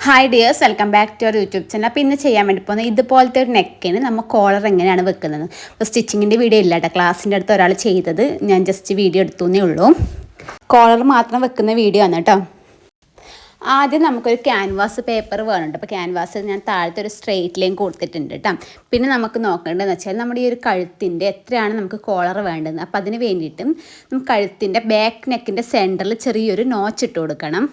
Hi dears, welcome back to our YouTube channel. അപ്പോൾ ഇന്ന് ചെയ്യാൻ വേണ്ടി പോകുന്നത് ഇതുപോലത്തെ ഒരു നെക്കിന് നമ്മൾ കോളർ എങ്ങനെയാണ് വെക്കുന്നത്. അപ്പോൾ സ്റ്റിച്ചിങ്ങിൻ്റെ വീഡിയോ ഇല്ല കേട്ടോ, ക്ലാസ്സിൻ്റെ അടുത്ത് ഒരാൾ ചെയ്തത് ഞാൻ ജസ്റ്റ് വീഡിയോ എടുത്തുന്നേ ഉള്ളൂ. കോളർ മാത്രം വെക്കുന്ന വീഡിയോ ആണ് കേട്ടോ. ആദ്യം നമുക്കൊരു ക്യാൻവാസ് പേപ്പർ വേണുണ്ട്. അപ്പോൾ ക്യാൻവാസ് ഞാൻ താഴത്തെ ഒരു സ്ട്രെയിറ്റ് ലൈൻ കൊടുത്തിട്ടുണ്ട് കേട്ടോ. പിന്നെ നമുക്ക് നോക്കേണ്ടതെന്ന് വെച്ചാൽ നമ്മുടെ ഈ ഒരു കഴുത്തിൻ്റെ എത്രയാണ് നമുക്ക് കോളർ വേണ്ടത്. അപ്പോൾ അതിന് വേണ്ടിയിട്ടും നമുക്ക് കഴുത്തിൻ്റെ ബാക്ക് നെക്കിൻ്റെ സെൻറ്ററിൽ ചെറിയൊരു നോച്ച് ഇട്ട് കൊടുക്കണം.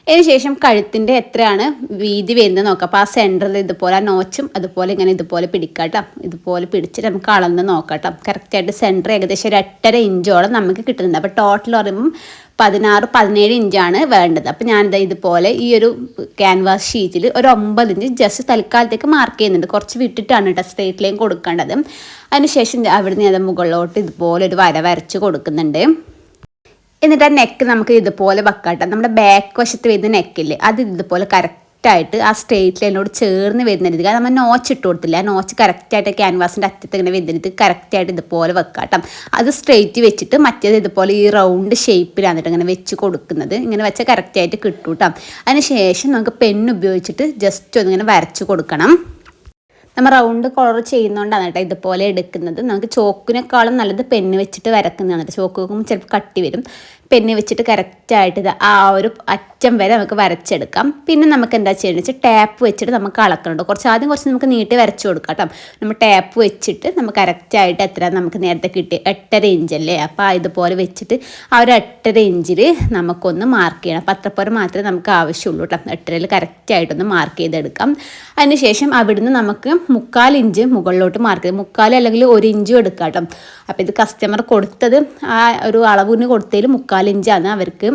അതിനുശേഷം കഴുത്തിൻ്റെ എത്രയാണ് വീതി വരുന്നത് നോക്കാം. അപ്പോൾ ആ സെൻറ്ററിൽ ഇതുപോലെ ആ നോച്ചും അതുപോലെ ഇതുപോലെ പിടിക്കാട്ടോ. ഇതുപോലെ പിടിച്ചിട്ട് നമുക്ക് അളന്ന് നോക്കാട്ടോ. കറക്റ്റായിട്ട് സെൻറ്റർ ഏകദേശം ഒരു 8.5 ഇഞ്ചോളം നമുക്ക് കിട്ടുന്നുണ്ട്. അപ്പോൾ ടോട്ടൽ പറയുമ്പം 16-17 ഇഞ്ചാണ് വേണ്ടത്. അപ്പോൾ ഞാനിത് ഇതുപോലെ ഈ ഒരു ക്യാൻവാസ് ഷീറ്റിൽ ഒരു 9 ഇഞ്ച് ജസ്റ്റ് തൽക്കാലത്തേക്ക് മാർക്ക് ചെയ്യുന്നുണ്ട്. കുറച്ച് വിട്ടിട്ടാണ് കേട്ടോ സ്ട്രെയിറ്റ് ലൈൻ കൊടുക്കേണ്ടത്. അതിനുശേഷം അവിടുന്ന് അത് മുകളിലോട്ട് ഇതുപോലെ ഒരു വര വരച്ച് കൊടുക്കുന്നുണ്ട്. എന്നിട്ട് ആ നെക്ക് നമുക്ക് ഇതുപോലെ വെക്കാട്ടോ. നമ്മുടെ ബാക്ക് വശത്ത് വരുന്ന നെക്കില്ലേ, അത് ഇതുപോലെ കറക്റ്റായിട്ട് ആ സ്ട്രെയിറ്റ് ലൈനോട് ചേർന്ന് വരുന്ന രീതി. നമ്മൾ നോച്ച് ഇട്ട് കൊടുത്തില്ല, ആ നോച്ച് കറക്റ്റായിട്ട് ക്യാൻവാസിൻ്റെ അറ്റത്ത് ഇങ്ങനെ വരുന്നത് കറക്റ്റായിട്ട് ഇതുപോലെ വെക്കാട്ടോ. അത് സ്ട്രെയിറ്റ് വെച്ചിട്ട് മറ്റേത് ഇതുപോലെ ഈ റൗണ്ട് ഷേപ്പിലാണ് ഇങ്ങനെ വെച്ച് കൊടുക്കുന്നത്. ഇങ്ങനെ വെച്ചാൽ കറക്റ്റായിട്ട് കിട്ടും കേട്ടോ. അതിന് ശേഷം നമുക്ക് പെൻ ഉപയോഗിച്ചിട്ട് ജസ്റ്റ് ഒന്നിങ്ങനെ വരച്ച് കൊടുക്കണം. നമ്മൾ റൗണ്ട് കളർ ചെയ്യുന്നതുകൊണ്ടാണ് കേട്ടോ ഇതുപോലെ എടുക്കുന്നത്. നമുക്ക് ചോക്കിനേക്കാളും നല്ലത് പെന്ന് വെച്ചിട്ട് വരക്കുന്നതാണ്. ചോക്ക് വെക്കുമ്പോൾ ചിലപ്പോൾ കട്ടി വരും. പെന്ന് വെച്ചിട്ട് കറക്റ്റായിട്ട് ആ ഒരു അറ്റം വരെ നമുക്ക് വരച്ചെടുക്കാം. പിന്നെ നമുക്ക് എന്താ ചെയ്യുന്നത് വെച്ചാൽ ടാപ്പ് വെച്ചിട്ട് നമുക്ക് അളക്കണുണ്ട്. ആദ്യം കുറച്ച് നമുക്ക് നീട്ടി വരച്ച് കൊടുക്കാം കേട്ടോ. നമ്മൾ ടാപ്പ് വെച്ചിട്ട് നമുക്ക് കറക്റ്റായിട്ട് എത്ര നമുക്ക് നേരത്തെ കിട്ടി 8.5 ഇഞ്ചല്ലേ. അപ്പോൾ ഇതുപോലെ വെച്ചിട്ട് ആ ഒരു 8.5 ഇഞ്ചിൽ നമുക്കൊന്ന് മാർക്ക് ചെയ്യണം. അപ്പോൾ അത്രപ്പോലെ മാത്രമേ നമുക്ക് ആവശ്യമുള്ളൂ കേട്ടോ. 8.5 കറക്റ്റായിട്ടൊന്ന് മാർക്ക് ചെയ്തെടുക്കാം. അതിനുശേഷം അവിടുന്ന് നമുക്ക് 3/4 ഇഞ്ച് മുകളിലോട്ട് മാർക്ക് ചെയ്ത് 3/4 അല്ലെങ്കിൽ 1 ഇഞ്ചും എടുക്കാം കേട്ടോ. അപ്പോൾ ഇത് കസ്റ്റമർ കൊടുത്തത് ആ ഒരു അളവിന് കൊടുത്തതിൽ 3/4 ഇഞ്ചാണ് അവർക്ക്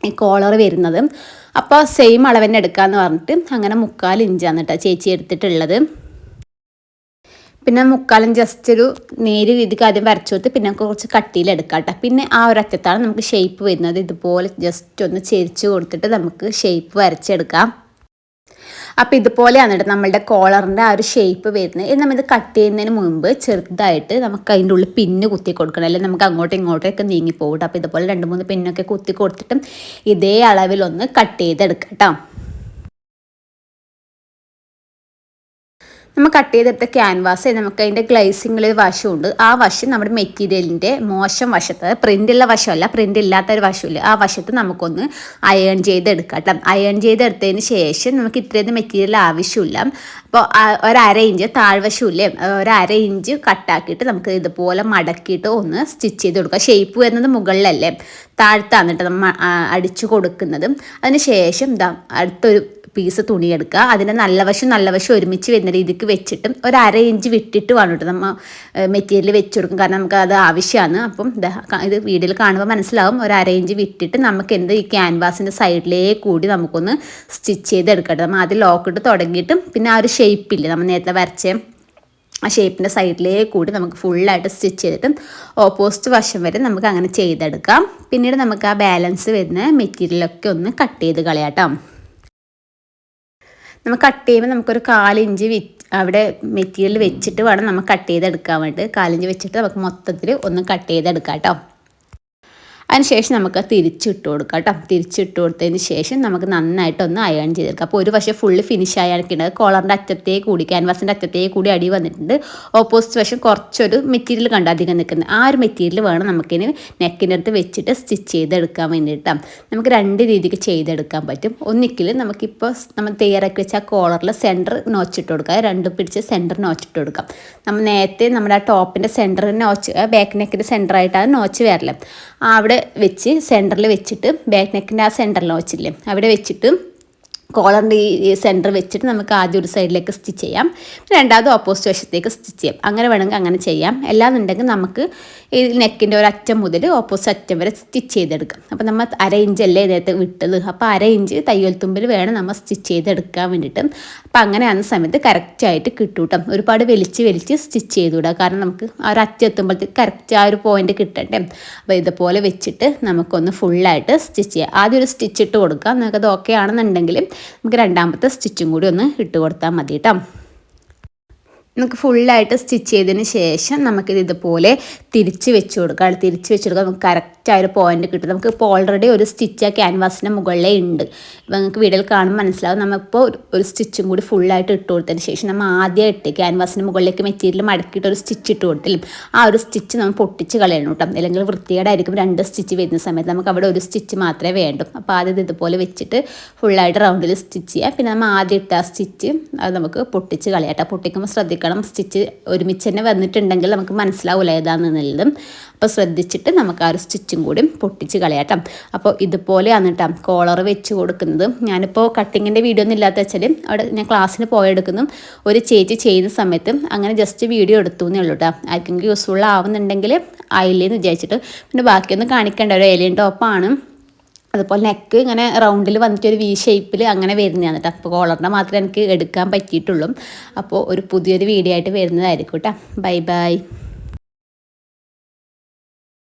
ഈ കോളർ വരുന്നത്. അപ്പോൾ സെയിം അളവന്നെ എടുക്കാമെന്ന് പറഞ്ഞിട്ട് അങ്ങനെ 3/4 ഇഞ്ചാണ് കേട്ടോ ചേച്ചി എടുത്തിട്ടുള്ളത്. പിന്നെ 3/4 ഇഞ്ച് ജസ്റ്റ് ഒരു നേരിയ രീതിക്ക് ആദ്യം വരച്ചു കൊടുത്ത് പിന്നെ കുറച്ച് കട്ടിയിലെടുക്കാം കേട്ടോ. പിന്നെ ആ ഒരു അറ്റത്താണ് നമുക്ക് ഷേപ്പ് വരുന്നത്. ഇതുപോലെ ജസ്റ്റ് ഒന്ന് ചെരിച്ച് കൊടുത്തിട്ട് നമുക്ക് ഷേപ്പ് വരച്ചെടുക്കാം. അപ്പോൾ ഇതുപോലെയാണ് കേട്ടോ നമ്മളുടെ കോളറിൻ്റെ ആ ഒരു ഷേപ്പ് വരുന്നത്. ഇത് നമ്മളിത് കട്ട് ചെയ്യുന്നതിന് മുമ്പ് ചെറുതായിട്ട് നമുക്ക് അതിൻ്റെ ഉള്ളിൽ പിന്ന് കുത്തി കൊടുക്കണം, അല്ലെങ്കിൽ നമുക്ക് അങ്ങോട്ടും ഇങ്ങോട്ടൊക്കെ നീങ്ങിപ്പോകും. അപ്പോൾ ഇതുപോലെ 2-3 പിന്നൊക്കെ കുത്തി കൊടുത്തിട്ടും ഇതേ അളവിലൊന്ന് കട്ട് ചെയ്തെടുക്കാം കേട്ടോ. നമ്മൾ കട്ട് ചെയ്തെടുത്ത ക്യാൻവാസ് നമുക്ക് അതിൻ്റെ ഗ്ലേസിങ്ങിൽ ഒരു വശമുണ്ട്. ആ വശം നമ്മുടെ മെറ്റീരിയലിൻ്റെ മോശം വശത്ത്, പ്രിൻ്റുള്ള വശമല്ല, പ്രിൻ്റ് ഇല്ലാത്തൊരു വശമില്ല, ആ വശത്ത് നമുക്കൊന്ന് അയൺ ചെയ്തെടുക്കാം കേട്ടോ. അയൺ ചെയ്തെടുത്തതിന് ശേഷം നമുക്ക് ഇത്രയും മെറ്റീരിയൽ ആവശ്യമില്ല. അപ്പോൾ 1/2 ഇഞ്ച് താഴ്വശമില്ലേ, 1/2 ഇഞ്ച് കട്ടാക്കിയിട്ട് നമുക്ക് ഇതുപോലെ മടക്കിയിട്ട് ഒന്ന് സ്റ്റിച്ച് ചെയ്ത് കൊടുക്കുക. ഷേപ്പ് വരുന്നത് മുകളിലല്ലേ, താഴ്ത്താണ് കേട്ടോ നമ്മൾ അടിച്ചു കൊടുക്കുന്നത്. അതിന് ശേഷം അടുത്തൊരു പീസ് തുണി എടുക്കുക. അതിൻ്റെ നല്ല വശം ഒരുമിച്ച് വരുന്ന രീതിക്ക് വെച്ചിട്ടും 1/2 ഇഞ്ച് വിട്ടിട്ട് വേണം കേട്ടോ നമ്മൾ മെറ്റീരിയൽ വെച്ച് കൊടുക്കും. കാരണം നമുക്ക് അത് ആവശ്യമാണ്. അപ്പം ഇത് വീഡിയോയിൽ കാണുമ്പോൾ മനസ്സിലാവും. 1/2 ഇഞ്ച് വിട്ടിട്ട് നമുക്ക് ഈ ക്യാൻവാസിൻ്റെ സൈഡിലേക്ക് കൂടി നമുക്കൊന്ന് സ്റ്റിച്ച് ചെയ്തെടുക്കട്ടെ. നമ്മൾ ആദ്യം ലോക്കിട്ട് തുടങ്ങിയിട്ടും പിന്നെ ആ ഒരു ഷേപ്പില്ലേ നമ്മൾ നേരത്തെ വരച്ച ആ ഷേപ്പിൻ്റെ സൈഡിലേക്ക് കൂടി നമുക്ക് ഫുള്ളായിട്ട് സ്റ്റിച്ച് ചെയ്തിട്ടും ഓപ്പോസിറ്റ് വശം വരെ നമുക്ക് അങ്ങനെ ചെയ്തെടുക്കാം. പിന്നീട് നമുക്ക് ആ ബാലൻസ് വരുന്ന മെറ്റീരിയലൊക്കെ ഒന്ന് കട്ട് ചെയ്ത് കളയാട്ടോ. നമ്മൾ കട്ട് ചെയ്യുമ്പോൾ നമുക്കൊരു 1/4 ഇഞ്ച് അവിടെ മെറ്റീരിയൽ വെച്ചിട്ട് വേണം നമ്മൾ കട്ട് ചെയ്തെടുക്കാൻ വേണ്ടിയിട്ട്. 1/4 ഇഞ്ച് വെച്ചിട്ട് നമുക്ക് മൊത്തത്തിൽ ഒന്ന് കട്ട് ചെയ്തെടുക്കാം കേട്ടോ. അതിനുശേഷം നമുക്ക് തിരിച്ചിട്ട് കൊടുക്കാം കേട്ടോ. തിരിച്ചിട്ട് കൊടുത്തതിന് ശേഷം നമുക്ക് നന്നായിട്ടൊന്ന് അയൺ ചെയ്തെടുക്കാം. അപ്പോൾ ഒരു വശം ഫുള്ള് ഫിനിഷ് ആയിരിക്കേണ്ടത്. കോളറിൻ്റെ അറ്റത്തേ കൂടി ക്യാൻവാസിൻ്റെ അറ്റത്തേ കൂടി അടി വന്നിട്ടുണ്ട്. ഓപ്പോസിറ്റ് വശം കുറച്ചൊരു മെറ്റീരിയൽ കണ്ട് അധികം നിൽക്കുന്നത്. ആ ഒരു മെറ്റീരിയൽ വേണം നമുക്കിനി നെക്കിൻ്റെ അടുത്ത് വെച്ചിട്ട് സ്റ്റിച്ച് ചെയ്തെടുക്കാൻ വേണ്ടിയിട്ടാണ്. നമുക്ക് 2 രീതിക്ക് ചെയ്തെടുക്കാൻ പറ്റും. ഒന്നിക്കിൽ നമുക്കിപ്പോൾ നമ്മൾ തയ്യാറാക്കി വെച്ച ആ കോളറിൽ സെൻറ്റർ നോച്ചിട്ട് കൊടുക്കുക. 2 പിടിച്ച് സെൻറ്റർ നോച്ചിട്ട് കൊടുക്കാം. നമ്മൾ നേരത്തെ നമ്മുടെ ആ ടോപ്പിൻ്റെ സെൻറ്റർ നോച്ച്, ബാക്ക് നെക്കിൻ്റെ സെൻറ്ററായിട്ടാണ് നോച്ച് വരല്. അവിടെ വെച്ച് സെൻറ്ററിൽ വെച്ചിട്ട് ബാക്ക് നെക്കിൻ്റെ ആ സെൻറ്ററിൽ നോച്ചില്ലേ അവിടെ വെച്ചിട്ട് കോളറിൻ്റെ ഈ സെൻറ്റർ വെച്ചിട്ട് നമുക്ക് ആദ്യം ഒരു സൈഡിലേക്ക് സ്റ്റിച്ച് ചെയ്യാം, രണ്ടാമത് ഓപ്പോസിറ്റ് വശത്തേക്ക് സ്റ്റിച്ച് ചെയ്യാം. അങ്ങനെ വേണമെങ്കിൽ അങ്ങനെ ചെയ്യാം. അല്ലാന്നുണ്ടെങ്കിൽ നമുക്ക് ഈ നെക്കിൻ്റെ ഒരു അറ്റം മുതൽ ഓപ്പോസിറ്റ് അറ്റം വരെ സ്റ്റിച്ച് ചെയ്തെടുക്കാം. അപ്പോൾ നമ്മൾ 1/2 ഇഞ്ചല്ലേ നേരത്തെ വിട്ടത്. അപ്പോൾ 1/2 ഇഞ്ച് തയ്യൽ തുമ്പിൽ വേണം നമ്മൾ സ്റ്റിച്ച് ചെയ്തെടുക്കാൻ വേണ്ടിയിട്ട്. അപ്പോൾ അങ്ങനെ ആകുന്ന സമയത്ത് കറക്റ്റായിട്ട് കിട്ടും കേട്ടോ. ഒരുപാട് വലിച്ച് സ്റ്റിച്ച് ചെയ്തുവിടുക. കാരണം നമുക്ക് ആ ഒരു അറ്റം എത്തുമ്പോഴത്തേക്ക് കറക്റ്റ് ആ ഒരു പോയിന്റ് കിട്ടണ്ടേ. അപ്പോൾ ഇതുപോലെ വെച്ചിട്ട് നമുക്കൊന്ന് ഫുള്ളായിട്ട് സ്റ്റിച്ച് ചെയ്യാം. ആദ്യം ഒരു സ്റ്റിച്ച് ഇട്ട് കൊടുക്കാം. നമുക്കത് ഓക്കെ ആണെന്നുണ്ടെങ്കിൽ നമുക്ക് രണ്ടാമത്തെ സ്റ്റിച്ചും കൂടി ഒന്ന് ഇട്ട് കൊടുത്താൽ മതി കേട്ടോ. നമുക്ക് ഫുള്ളായിട്ട് സ്റ്റിച്ച് ചെയ്തതിന് ശേഷം നമുക്കിത് ഇതുപോലെ തിരിച്ച് വെച്ച് കൊടുക്കാം. തിരിച്ച് വെച്ച് കൊടുക്കാം, നമുക്ക് കറക്റ്റ് ആ ഒരു പോയിന്റ് കിട്ടും. നമുക്കിപ്പോൾ ഓൾറെഡി ഒരു സ്റ്റിച്ച് ആ ക്യാൻവാസിൻ്റെ മുകളിലേ ഉണ്ട്. ഇപ്പോൾ നിങ്ങൾക്ക് വീഡിയോയിൽ കാണുമ്പോൾ മനസ്സിലാവും. നമ്മളിപ്പോൾ ഒരു സ്റ്റിച്ചും കൂടി ഫുള്ളായിട്ട് ഇട്ട് കൊടുത്തതിന് ശേഷം നമ്മൾ ആദ്യമായിട്ട് ക്യാൻവാസിൻ്റെ മുകളിലേക്ക് മെറ്റീരിയൽ മടക്കിയിട്ട് ഒരു സ്റ്റിച്ച് ഇട്ട് കൊടുത്തിലും ആ ഒരു സ്റ്റിച്ച് നമ്മൾ പൊട്ടിച്ച് കളയണം കേട്ടോ. അല്ലെങ്കിൽ വൃത്തികേടായിരിക്കും 2 സ്റ്റിച്ച് വരുന്ന സമയത്ത്. നമുക്ക് അവിടെ ഒരു സ്റ്റിച്ച് മാത്രമേ വേണ്ടൂ. അപ്പോൾ ആദ്യം ഇതുപോലെ വെച്ചിട്ട് ഫുള്ളായിട്ട് റൗണ്ടിൽ സ്റ്റിച്ച് ചെയ്യുക. പിന്നെ നമ്മൾ ആദ്യം ഇട്ട ആ സ്റ്റിച്ച് അത് നമുക്ക് പൊട്ടിച്ച് കളയാം കേട്ടോ. പൊട്ടിക്കുമ്പോൾ ശ്രദ്ധിക്കണം, സ്റ്റിച്ച് ഒരുമിച്ച് തന്നെ വന്നിട്ടുണ്ടെങ്കിൽ നമുക്ക് മനസ്സിലാവില്ല ഏതാണെന്നുള്ളതും. അപ്പോൾ ശ്രദ്ധിച്ചിട്ട് നമുക്ക് ആ ഒരു സ്റ്റിച്ചും കൂടി പൊട്ടിച്ച് കളയാം. അപ്പോൾ ഇതുപോലെയാണ് കേട്ടോ കോളർ വെച്ച് കൊടുക്കുന്നത്. ഞാനിപ്പോൾ കട്ടിങ്ങിൻ്റെ വീഡിയോ ഒന്നും ഇല്ലാത്ത വെച്ചാൽ അവിടെ ഞാൻ ക്ലാസ്സിന് പോയെടുക്കുന്നു ഒരു ചേച്ചി ചെയ്യുന്ന സമയത്ത് അങ്ങനെ ജസ്റ്റ് വീഡിയോ എടുത്തു എന്നേ ഉള്ളൂ കേട്ടോ. ആർക്കെങ്കിലും യൂസ്ഫുൾ ആവുന്നുണ്ടെങ്കിൽ ആയില്ലേന്ന് വിചാരിച്ചിട്ട്. പിന്നെ ബാക്കിയൊന്നും കാണിക്കേണ്ട, ഒരു ഏലിയൻ ടോപ്പാണ്. അതുപോലെ നെക്ക് ഇങ്ങനെ റൗണ്ടിൽ വന്നിട്ട് ഒരു വി ഷേപ്പിൽ അങ്ങനെ വരുന്നതാണ് കേട്ടോ. അപ്പോൾ കോളറിൻ്റെ മാത്രമേ എനിക്ക് എടുക്കാൻ പറ്റിയിട്ടുള്ളൂ. അപ്പോൾ ഒരു പുതിയൊരു വീഡിയോ ആയിട്ട് വരുന്നതായിരിക്കും കേട്ടോ. Bye bye.